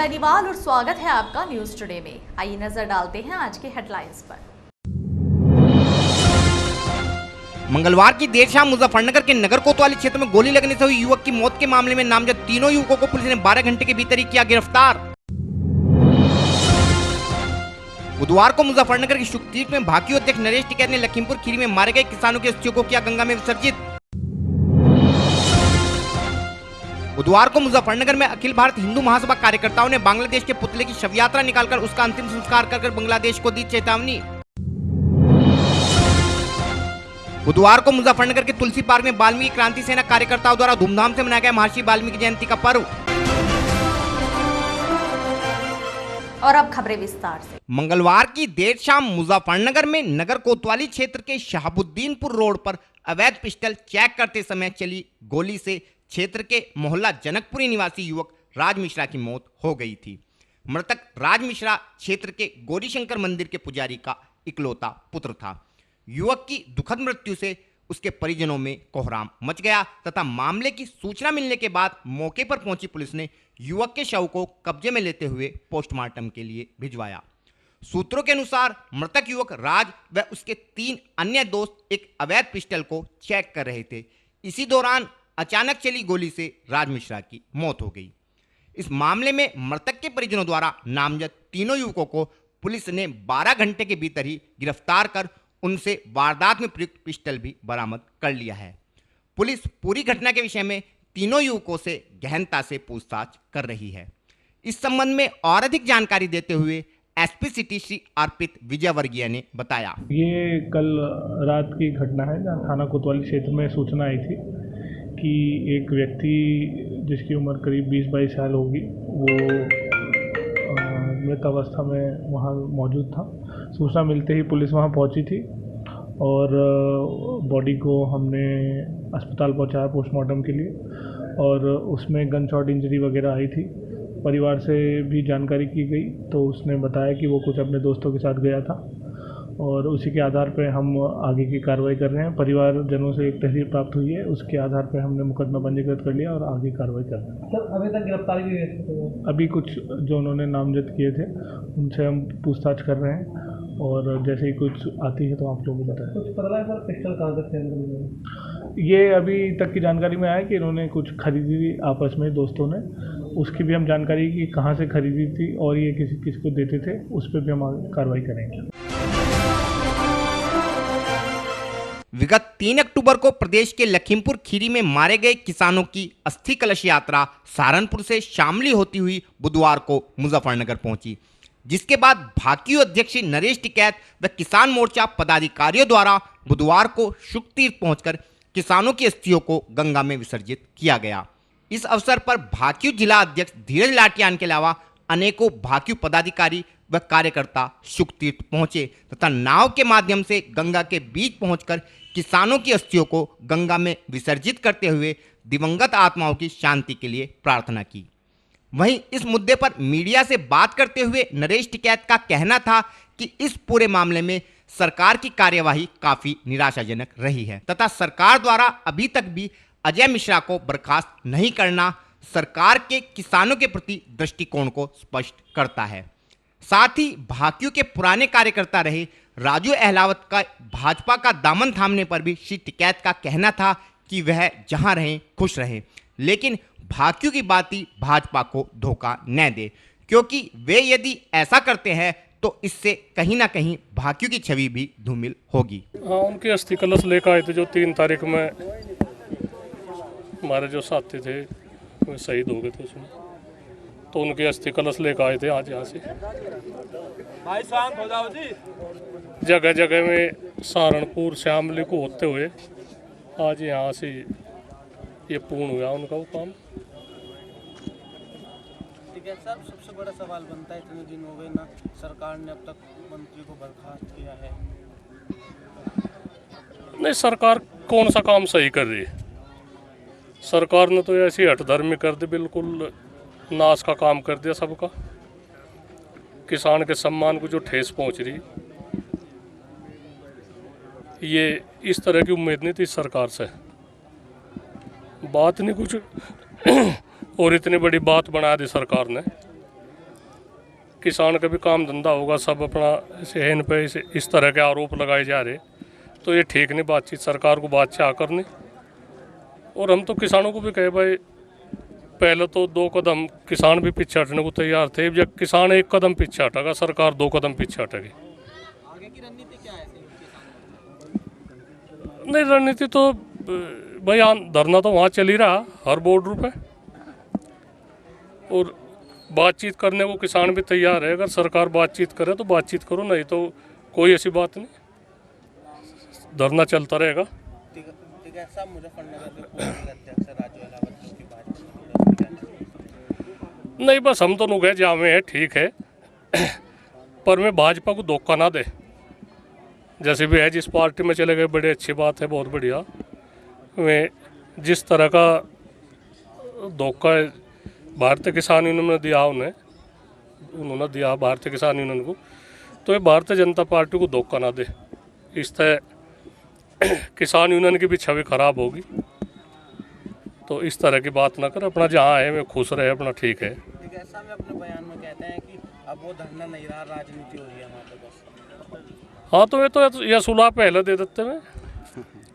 बेनीवाल और स्वागत है आपका न्यूज टुडे में। आइए नजर डालते हैं आज के हेडलाइंस पर। मंगलवार की देर शाम मुजफ्फरनगर के नगर कोतवाली क्षेत्र में गोली लगने से हुई युवक की मौत के मामले में नामजद तीनों युवकों को पुलिस ने 12 घंटे के भीतर ही किया गिरफ्तार। बुधवार को मुजफ्फरनगर की शुक्तीर्थ में भाकियू अध्यक्ष नरेश टिकैत ने लखीमपुर खीरी में मारे गए किसानों की अस्थियों को किया गंगा में विसर्जित। बुधवार को मुजफ्फरनगर में अखिल भारत हिंदू महासभा कार्यकर्ताओं ने बांग्लादेश के पुतले की शव यात्रा निकालकर उसका अंतिम संस्कार कर बांग्लादेश को दी चेतावनी। बुधवार को मुजफ्फरनगर के तुलसी पार्क में वाल्मीकि क्रांति सेना कार्यकर्ताओं द्वारा धूमधाम से मनाया गया महर्षि वाल्मीकि जयंती का पर्व। और अब खबरें विस्तार से। मंगलवार की देर शाम मुजफ्फरनगर में नगर कोतवाली क्षेत्र के शहाबुद्दीनपुर रोड पर अवैध पिस्टल चेक करते समय चली गोली से क्षेत्र के मोहल्ला जनकपुरी निवासी युवक राज मिश्रा की मौत हो गई थी। मृतक राज मिश्रा क्षेत्र के गौरीशंकर मंदिर के पुजारी का इकलौता पुत्र था। युवक की दुखद मृत्यु से उसके परिजनों में कोहराम मच गया तथा मामले की सूचना मिलने के बाद मौके पर पहुंची पुलिस ने युवक के शव को कब्जे में लेते हुए पोस्टमार्टम के लिए भिजवाया। सूत्रों के अनुसार मृतक युवक राज व उसके 3 अन्य दोस्त एक अवैध पिस्टल को चेक कर रहे थे। इसी दौरान अचानक चली गोली से राज मिश्रा की मौत हो गई। इस मामले में मृतक के परिजनों द्वारा नामजद तीनों युवकों को पुलिस ने 12 घंटे के भीतर ही गिरफ्तार कर उनसे वारदात में प्रयुक्त पिस्टल भी बरामद कर लिया है। पुलिस पूरी घटना के विषय में तीनों युवकों से गहनता से पूछताछ कर रही है। इस संबंध में और अधिक जानकारी देते हुए एसपी सिटी श्री अर्पित विजयवर्गीय ने बताया। ये कल रात की घटना है जहाँ थाना कोतवाली क्षेत्र में सूचना आई थी कि एक व्यक्ति जिसकी उम्र करीब 20-22 साल होगी वो मृत अवस्था में वहाँ मौजूद था। सूचना मिलते ही पुलिस वहाँ पहुँची थी और बॉडी को हमने अस्पताल पहुँचाया पोस्टमार्टम के लिए और उसमें गन शॉट इंजरी वगैरह आई थी। परिवार से भी जानकारी की गई तो उसने बताया कि वो कुछ अपने दोस्तों के साथ गया था और उसी के आधार पर हम आगे की कार्रवाई कर रहे हैं। परिवारजनों से एक तहरीर प्राप्त हुई है, उसके आधार पर हमने मुकदमा पंजीकृत कर लिया और आगे कार्रवाई कर रहे हैं। सर अभी तक गिरफ्तारी भी हुई? अभी कुछ जो उन्होंने नामजद किए थे उनसे हम पूछताछ कर रहे हैं और जैसे ही कुछ आती है तो आप लोगों को बताएं। कुछ पता लगा सर पिस्टल कहाँ से थे? ये अभी तक की जानकारी में आया कि इन्होंने कुछ खरीदी थी आपस में दोस्तों ने, उसकी भी हम जानकारी कि कहाँ से खरीदी थी और ये किसको देते थे उस पर भी हम कार्रवाई करेंगे। विगत 3 अक्टूबर को प्रदेश के लखीमपुर खीरी में मारे गए किसानों की अस्थि कलश यात्रा सहारनपुर से शामली होती हुई बुधवार को मुजफ्फरनगर पहुंची, जिसके बाद भाकियू अध्यक्ष नरेश टिकैत व किसान मोर्चा पदाधिकारियों द्वारा बुधवार को शुक्तीर्थ पहुंचकर किसानों की अस्थियों को गंगा में विसर्जित किया गया। इस अवसर पर भाकियू जिला अध्यक्ष धीरज लाटियान के अलावा अनेकों भाकियू पदाधिकारी व कार्यकर्ता शुक्तीर्थ पहुंचे तथा नाव के माध्यम से गंगा के बीच पहुंचकर किसानों की अस्थियों को गंगा में विसर्जित करते हुए दिवंगत आत्माओं की शांति के लिए प्रार्थना की। वहीं इस मुद्दे पर मीडिया से बात करते हुए नरेश टिकैत का कहना था कि इस पूरे मामले में सरकार की कार्यवाही काफी निराशाजनक रही है तथा सरकार द्वारा अभी तक भी अजय मिश्रा को बर्खास्त नहीं करना सरकार के किसानों के प्रति दृष्टिकोण को स्पष्ट करता है। साथ ही भाकियू के पुराने कार्यकर्ता रहे राजू अहलावत का भाजपा का दामन थामने पर भी श्री टिकैत का कहना था कि वह जहां रहें खुश रहे, लेकिन भाकियू की बाती भाजपा को धोखा न दे, क्योंकि वे यदि ऐसा करते हैं तो इससे कहीं ना कहीं भाकियू की छवि भी धूमिल होगी। हाँ, उनके अस्थि कलश लेकर आए थे जो 3 तारीख में हमारे जो साथी थे वो शहीद हो गए थे उसमें, तो उनके अस्थि कलश लेकर आए थे आज यहाँ से। भाई शांत हो जाओ जी। जगह जगह में सहारनपुर शामली को होते हुए आज यहाँ से ये पूर्ण हुआ उनका वो काम। ठीक है सर, सबसे बड़ा सवाल बनता है इतने दिन हो गए ना सरकार ने अब तक मंत्री को बर्खास्त किया है। नहीं, सरकार कौन सा काम सही कर रही है? सरकार ने तो ऐसी हठधर्मी कर दी, बिल्कुल नाश का काम कर दिया सबका। किसान के सम्मान को जो ठेस पहुंच रही, ये इस तरह की उम्मीद नहीं थी सरकार से। बात नहीं कुछ और इतनी बड़ी बात बना दी सरकार ने किसान का भी काम धंधा होगा, सब अपना ऐसे है इन पे इस तरह के आरोप लगाए जा रहे, तो ये ठीक नहीं बातचीत, सरकार को बातचीत करनी। और हम तो किसानों को भी कहे भाई, पहले तो 2 कदम किसान भी पीछे हटने को तैयार थे, जब किसान 1 कदम पीछे हटेगा, सरकार 2 कदम पीछे हटेगी। आगे की रणनीति क्या है नहीं, रणनीति तो भाई धरना तो वहाँ चल ही रहा हर बॉर्डर पे, और बातचीत करने को किसान भी तैयार है। अगर सरकार बातचीत करे तो बातचीत करो, नहीं तो कोई ऐसी बात नहीं, धरना चलता रहेगा। नहीं, बस हम तो नुगे जामे है, ठीक है, पर मैं भाजपा को धोखा ना दे, जैसे भी है जिस पार्टी में चले गए, बड़ी अच्छी बात है, बहुत बढ़िया। वे जिस तरह का धोखा भारतीय किसान यूनियन ने दिया, उन्होंने दिया भारतीय किसान यूनियन को, तो ये भारतीय जनता पार्टी को धोखा ना दे, इस तरह किसान यूनियन की भी छवि खराब होगी। तो इस तरह की बात ना कर, अपना जहाँ है मैं खुश रहे, अपना ठीक है। ऐसा में अपने बयान में कहते हैं कि अब वो धरना नहीं रहा, राजनीति हो रही है वहाँ पे बस। हाँ, तो ये तो यह सुलह पहले दे देते हैं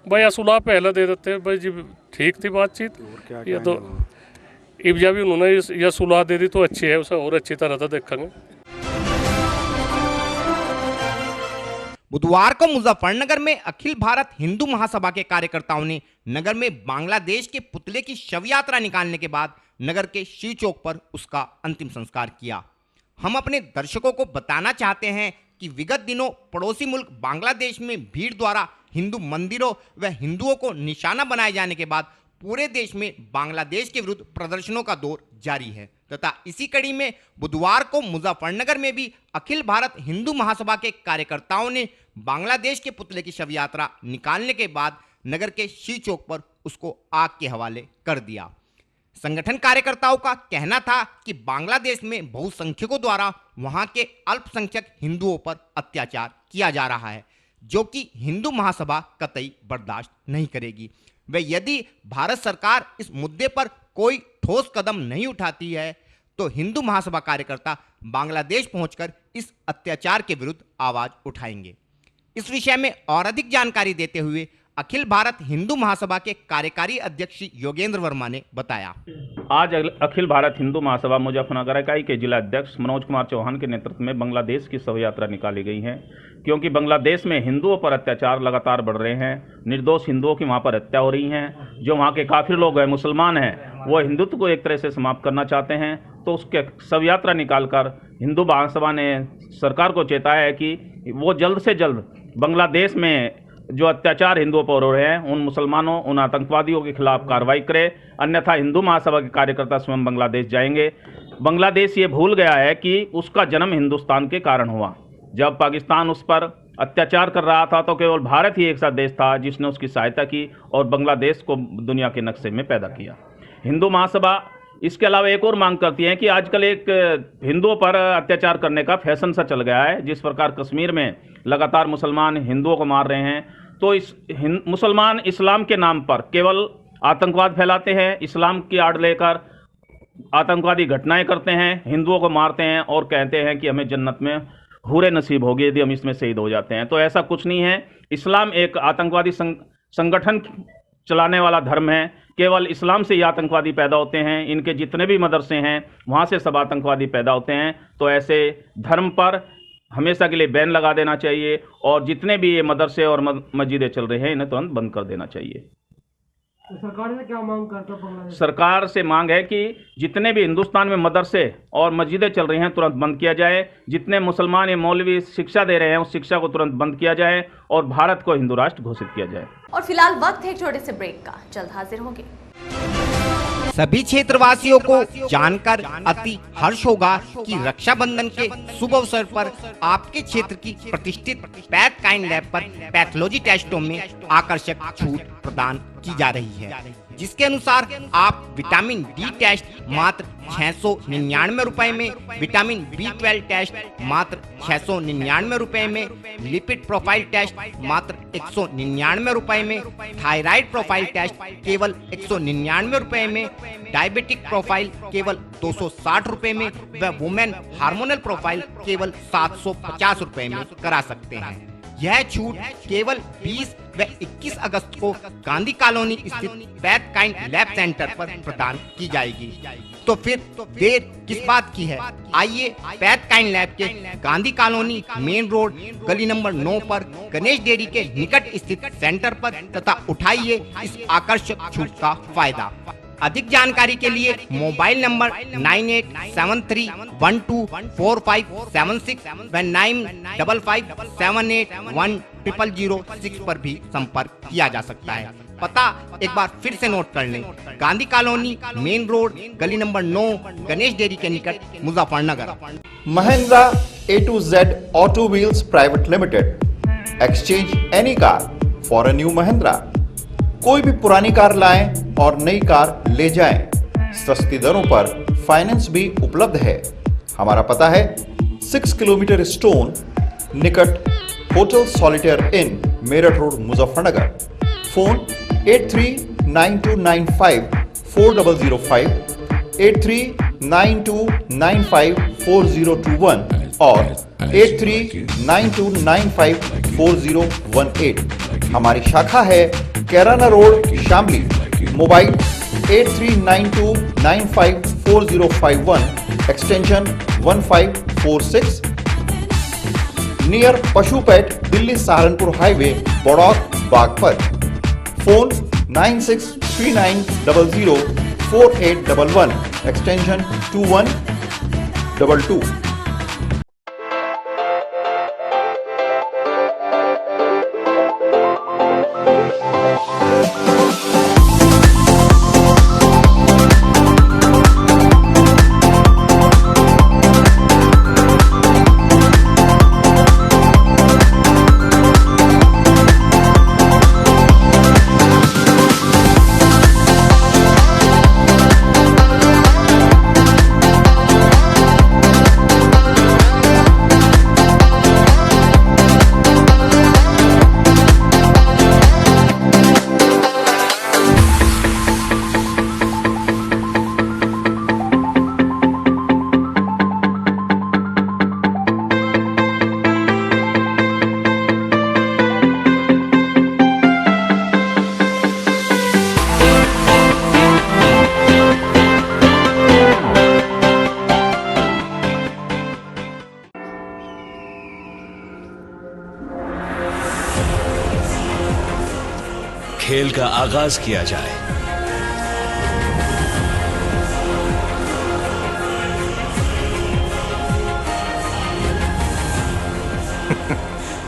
भाई, यह सुलह पहले दे देते हैं भाई जी, ठीक थी बातचीत। ये तो इब जब उन्होंने यह सुलह दे दी तो अच्छी है, उसे और अच्छी तरह से देखेंगे। बुधवार को मुजफ्फरनगर में अखिल भारत हिंदू महासभा के कार्यकर्ताओं ने नगर में बांग्लादेश के पुतले की शव यात्रा निकालने के बाद नगर के शिव चौक पर उसका अंतिम संस्कार किया। हम अपने दर्शकों को बताना चाहते हैं कि विगत दिनों पड़ोसी मुल्क बांग्लादेश में भीड़ द्वारा हिंदू मंदिरों व हिंदुओं को निशाना बनाए जाने के बाद पूरे देश में बांग्लादेश के विरुद्ध प्रदर्शनों का दौर जारी है तथा इसी कड़ी में बुधवार को मुजफ्फरनगर में भी अखिल भारत हिंदू महासभा के कार्यकर्ताओं ने बांग्लादेश के पुतले की शव यात्रा निकालने के बाद नगर के शिव चौक पर उसको आग के हवाले कर दिया। संगठन कार्यकर्ताओं का कहना था कि बांग्लादेश में बहुसंख्यकों द्वारा वहां के अल्पसंख्यक हिंदुओं पर अत्याचार किया जा रहा है, जो कि हिंदू महासभा कतई बर्दाश्त नहीं करेगी। वे यदि भारत सरकार इस मुद्दे पर कोई ठोस कदम नहीं उठाती है तो हिंदू महासभा कार्यकर्ता बांग्लादेश पहुंचकर इस अत्याचार के विरुद्ध आवाज उठाएंगे। इस विषय में और अधिक जानकारी देते हुए अखिल भारत हिंदू महासभा के कार्यकारी अध्यक्ष योगेंद्र वर्मा ने बताया। आज अखिल भारत हिंदू महासभा मुजफ्फरनगर इकाई के जिला अध्यक्ष मनोज कुमार चौहान के नेतृत्व में बांग्लादेश की शव यात्रा निकाली गई है, क्योंकि बांग्लादेश में हिंदुओं पर अत्याचार लगातार बढ़ रहे हैं। निर्दोष हिंदुओं की वहाँ पर हत्या हो रही है। जो वहाँ के काफिर लोग हैं, मुसलमान हैं, वो हिंदुत्व को एक तरह से समाप्त करना चाहते हैं। तो उसके शव यात्रा निकालकर हिंदू महासभा ने सरकार को चेताया है कि वो जल्द से जल्द बांग्लादेश में जो अत्याचार हिंदुओं पर हो रहे हैं, उन मुसलमानों, उन आतंकवादियों के खिलाफ कार्रवाई करे, अन्यथा हिंदू महासभा के कार्यकर्ता स्वयं बांग्लादेश जाएंगे। बांग्लादेश ये भूल गया है कि उसका जन्म हिंदुस्तान के कारण हुआ। जब पाकिस्तान उस पर अत्याचार कर रहा था तो केवल भारत ही एक सा देश था जिसने उसकी सहायता की और बांग्लादेश को दुनिया के नक्शे में पैदा किया। हिंदू महासभा इसके अलावा एक और मांग करती है कि आजकल एक हिंदुओं पर अत्याचार करने का फैशन सा चल गया है। जिस प्रकार कश्मीर में लगातार मुसलमान हिंदुओं को मार रहे हैं, तो इस मुसलमान इस्लाम के नाम पर केवल आतंकवाद फैलाते हैं, इस्लाम की आड़ लेकर आतंकवादी घटनाएं करते हैं, हिंदुओं को मारते हैं और कहते हैं कि हमें जन्नत में हूरे नसीब होगी यदि हम इसमें शहीद हो जाते हैं। तो ऐसा कुछ नहीं है। इस्लाम एक आतंकवादी संगठन चलाने वाला धर्म है। केवल इस्लाम से ही आतंकवादी पैदा होते हैं। इनके जितने भी मदरसे हैं वहाँ से सब आतंकवादी पैदा होते हैं। तो ऐसे धर्म पर हमेशा के लिए बैन लगा देना चाहिए और जितने भी ये मदरसे और मस्जिदें चल रहे हैं इन्हें तुरंत बंद कर देना चाहिए। तो सरकार से क्या मांग करता है? सरकार से मांग है कि जितने भी हिंदुस्तान में मदरसे और मस्जिदें चल रही हैं तुरंत बंद किया जाए। जितने मुसलमान या मौलवी शिक्षा दे रहे हैं उस शिक्षा को तुरंत बंद किया जाए और भारत को हिंदू राष्ट्र घोषित किया जाए। और फिलहाल वक्त है एक छोटे से ब्रेक का, जल्द हाजिर होंगे। सभी क्षेत्रवासियों को जानकर अति हर्ष होगा कि रक्षाबंधन के शुभ अवसर पर आपके क्षेत्र की प्रतिष्ठित पैथ काइंड लैब पर पैथोलॉजी टेस्टों में आकर्षक छूट प्रदान की जा रही है, जिसके अनुसार आप विटामिन डी टेस्ट मात्र 699 रुपए में, विटामिन B12 टेस्ट मात्र 699 रुपए में, लिपिड प्रोफाइल टेस्ट मात्र 199 रुपए में, थायराइड प्रोफाइल टेस्ट केवल 199 रुपए में, डायबिटिक प्रोफाइल केवल 260 रुपए में व वुमेन हार्मोनल प्रोफाइल केवल 750 रुपए में करा सकते हैं। यह छूट केवल 20 व 21 अगस्त को गांधी कॉलोनी स्थित पैथ काइंड लैब सेंटर पर प्रदान की जाएगी। तो फिर देर किस बात की है, आइए पैथ काइंड लैब के गांधी कॉलोनी मेन रोड गली नंबर 9 पर गणेश डेयरी के निकट स्थित सेंटर पर तथा उठाइए इस आकर्षक छूट का फायदा। अधिक जानकारी के लिए मोबाइल नंबर 9873124576 व 9557810006 पर भी संपर्क किया जा सकता है। पता एक बार फिर से नोट कर लें, गांधी कॉलोनी मेन रोड गली नंबर 9 गणेश डेयरी के निकट Muzaffarnagar. Mahindra A to Z Auto Wheels Private Limited, exchange any car for a new Mahindra। कोई भी पुरानी कार लाएं और नई कार ले जाएं। सस्ती दरों पर फाइनेंस भी उपलब्ध है। हमारा पता है 6 किलोमीटर स्टोन निकट hotel Solitaire Inn Meerut road Muzaffarnagar. Phone 8392954005, 8392954021 और 8392954018। हमारी शाखा है Kairana road Shamli. Mobile 8392954051 extension 1546, near पशुपेट Delhi Saharanpur highway Baraut Baghpat. Phone 9639004811 extension 2122। खेल का आगाज किया जाए।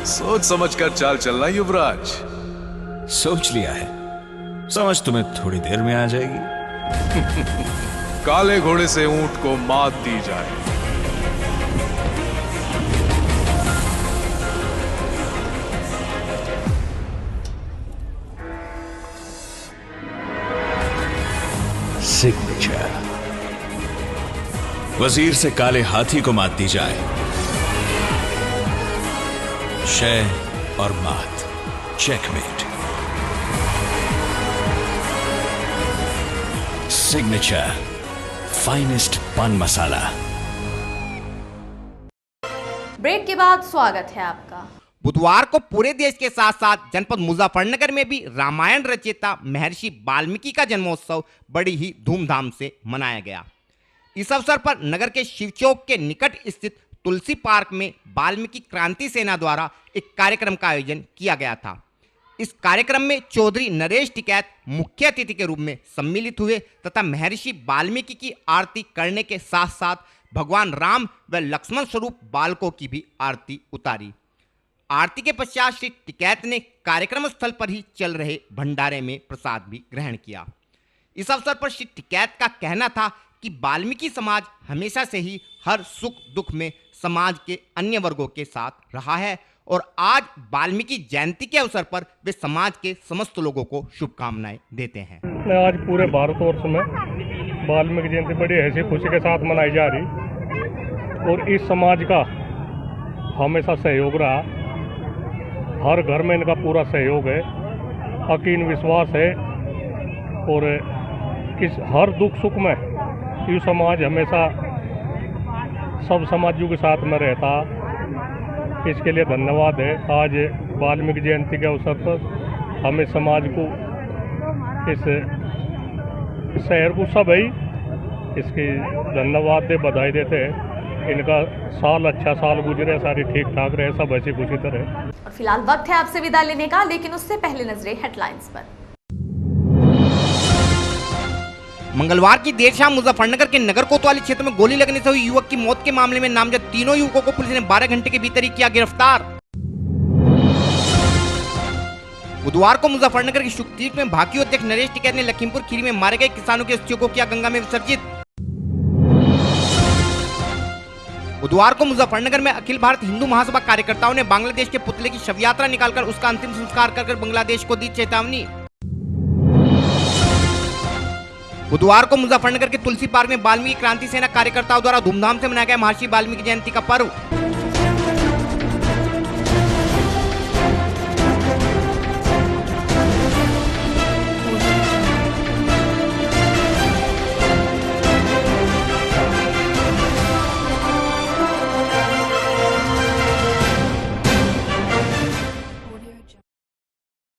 सोच समझकर चाल चलना युवराज। सोच लिया है, समझ तुम्हें थोड़ी देर में आ जाएगी। काले घोड़े से ऊंट को मात दी जाए। सिग्नेचर। वजीर से काले हाथी को मात दी जाए। शय और मात, चेकमेट। सिग्नेचर फाइनेस्ट पान मसाला। ब्रेक के बाद स्वागत है आपका। बुधवार को पूरे देश के साथ साथ जनपद मुजफ्फरनगर में भी रामायण रचयिता महर्षि वाल्मीकि का जन्मोत्सव बड़ी ही धूमधाम से मनाया गया। इस अवसर पर नगर के शिव चौक के निकट स्थित तुलसी पार्क में वाल्मीकि क्रांति सेना द्वारा एक कार्यक्रम का आयोजन किया गया था। इस कार्यक्रम में चौधरी नरेश टिकैत मुख्य अतिथि के रूप में सम्मिलित हुए तथा महर्षि वाल्मीकि की आरती करने के साथ साथ भगवान राम व लक्ष्मण स्वरूप बालकों की भी आरती उतारी। आरती के पश्चात श्री टिकैत ने कार्यक्रम स्थल पर ही चल रहे भंडारे में प्रसाद भी ग्रहण किया। इस अवसर पर श्री टिकैत का कहना था कि वाल्मीकि समाज हमेशा से ही हर सुख दुख में समाज के अन्य वर्गों के साथ रहा है और आज वाल्मीकि जयंती के अवसर पर वे समाज के समस्त लोगों को शुभकामनाएं देते हैं। आज पूरे भारतवर्ष में वाल्मीकि जयंती बड़ी हंसी खुशी के साथ मनाई जा रही और इस समाज का हमेशा सहयोग रहा। हर घर में इनका पूरा सहयोग है, यकीन विश्वास है और इस हर दुख सुख में ये समाज हमेशा सब समाजों के साथ में रहता। इसके लिए धन्यवाद है। आज वाल्मीकि जयंती के अवसर पर हमें समाज को, इस शहर को सब ही इसकी धन्यवाद दे, बधाई देते हैं। इनका साल अच्छा साल गुजरे, सारी ठीक ठाक रहे, सब ऐसी खुशी तरह। और फिलहाल वक्त है आपसे विदा लेने का, लेकिन उससे पहले नजरें हेडलाइंस पर। मंगलवार की देर शाम मुजफ्फरनगर के नगर कोतवाली क्षेत्र में गोली लगने से हुई युवक की मौत के मामले में नामजद तीनों युवकों को पुलिस ने 12 घंटे के भीतर ही किया गिरफ्तार। बुधवार को मुजफ्फरनगर की शुक्तीर्थ में भाकियू अध्यक्ष नरेश टिकैत ने लखीमपुर खीरी में मारे गए किसानों की अस्थियों को किया गंगा में विसर्जित। बुधवार को मुजफ्फरनगर में अखिल भारत हिंदू महासभा कार्यकर्ताओं ने बांग्लादेश के पुतले की शव यात्रा निकालकर उसका अंतिम संस्कार कर बांग्लादेश को दी चेतावनी। बुधवार को मुजफ्फरनगर के तुलसी पार्क में वाल्मीकि क्रांति सेना कार्यकर्ताओं द्वारा धूमधाम से मनाया गया महर्षि वाल्मीकि जयंती का पर्व।